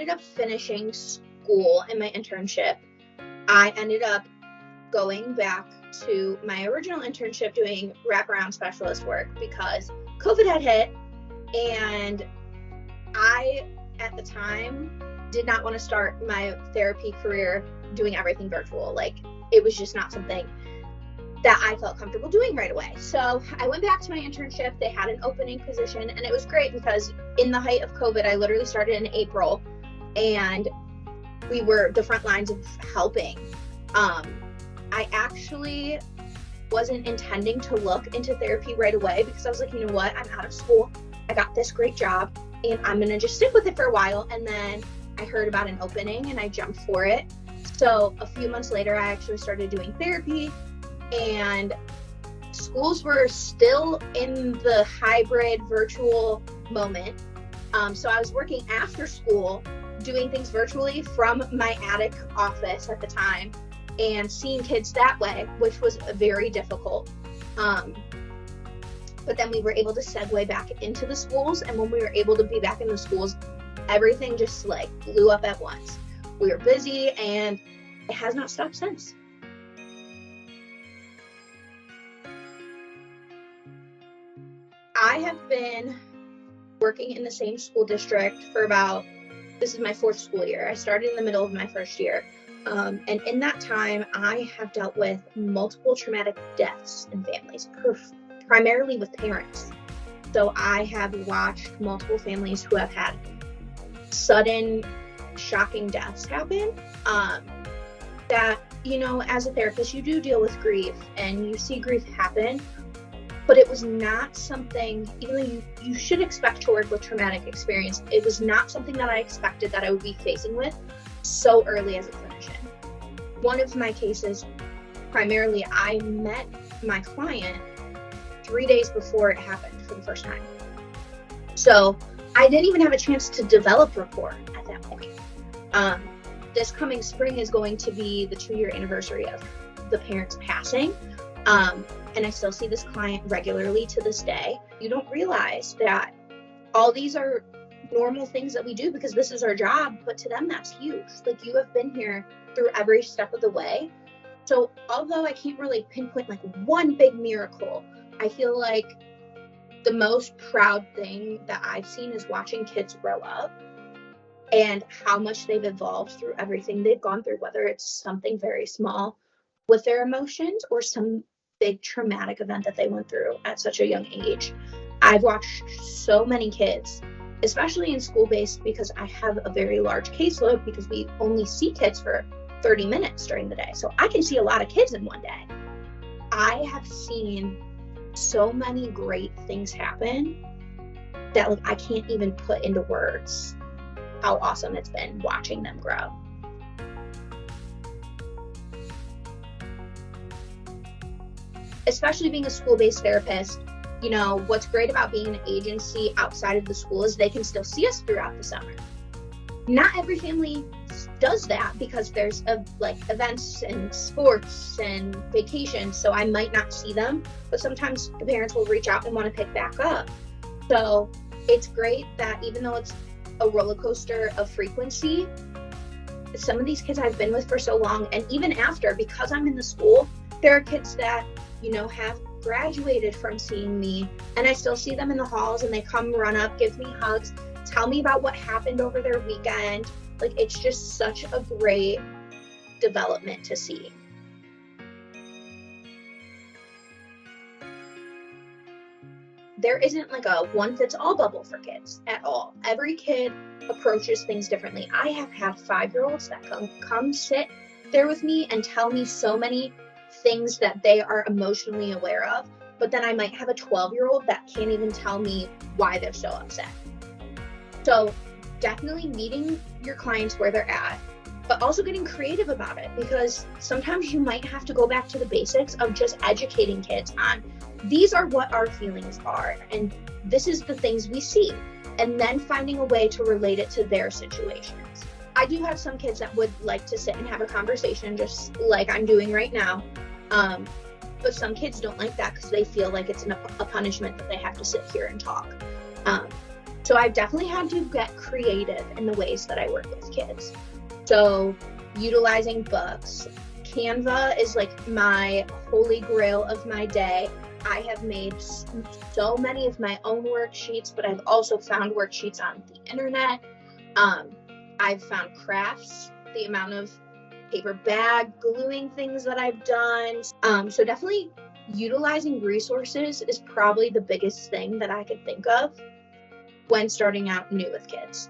ended up finishing school and my internship, I ended up going back to my original internship doing wraparound specialist work because COVID had hit, and I, at the time, did not want to start my therapy career doing everything virtual. Like, it was just not something that I felt comfortable doing right away. So I went back to my internship. They had an opening position, and it was great because in the height of COVID, I literally started in April, and we were the front lines of helping. I actually wasn't intending to look into therapy right away because I was like, you know what, I'm out of school. I got this great job, and I'm going to just stick with it for a while. And then I heard about an opening, and I jumped for it. So a few months later, I actually started doing therapy, and schools were still in the hybrid virtual moment. So I was working after school, doing things virtually from my attic office at the time, and seeing kids that way, which was very difficult. But then we were able to segue back into the schools, and when we were able to be back in the schools, everything just like blew up at once. We were busy, and it has not stopped since. I have been working in the same school district for this is my 4th school year. I started in the middle of my 1st year. And in that time, I have dealt with multiple traumatic deaths in families, primarily with parents. So I have watched multiple families who have had sudden, shocking deaths happen. That, you know, as a therapist, you do deal with grief, and you see grief happen. But it was not something, even though you should expect to work with traumatic experience, it was not something that I expected that I would be facing with so early as a clinician. One of my cases, primarily, I met my client 3 days before it happened for the first time. So I didn't even have a chance to develop rapport at that point. This coming spring is going to be the 2-year anniversary of the parents passing. And I still see this client regularly to this day. You don't realize that all these are normal things that we do because this is our job, but to them, that's huge. Like, you have been here through every step of the way. So although I can't really pinpoint like one big miracle, I feel like the most proud thing that I've seen is watching kids grow up and how much they've evolved through everything they've gone through, whether it's something very small with their emotions or some big traumatic event that they went through at such a young age. I've watched so many kids, especially in school-based, because I have a very large caseload because we only see kids for 30 minutes during the day. So I can see a lot of kids in one day. I have seen so many great things happen that like I can't even put into words how awesome it's been watching them grow. Especially being a school-based therapist, you know, what's great about being an agency outside of the school is they can still see us throughout the summer. Not every family does that because there's events and sports and vacations, so I might not see them, but sometimes the parents will reach out and want to pick back up. So it's great that even though it's a roller coaster of frequency, some of these kids I've been with for so long, and even after, because I'm in the school, there are kids that, you know, have graduated from seeing me, and I still see them in the halls, and they come run up, give me hugs, tell me about what happened over their weekend. Like, it's just such a great development to see. There isn't like a one-fits-all bubble for kids at all. Every kid approaches things differently. I have had 5-year-olds that come sit there with me and tell me so many things that they are emotionally aware of, but then I might have a 12-year-old that can't even tell me why they're so upset. So definitely meeting your clients where they're at, but also getting creative about it, because sometimes you might have to go back to the basics of just educating kids on these are what our feelings are, and this is the things we see, and then finding a way to relate it to their situations. I do have some kids that would like to sit and have a conversation just like I'm doing right now. But some kids don't like that because they feel like it's a punishment that they have to sit here and talk. So I've definitely had to get creative in the ways that I work with kids. So utilizing books. Canva is like my holy grail of my day. I have made so many of my own worksheets, but I've also found worksheets on the internet. I've found crafts, the amount of paper bag gluing things that I've done. So definitely utilizing resources is probably the biggest thing that I could think of when starting out new with kids.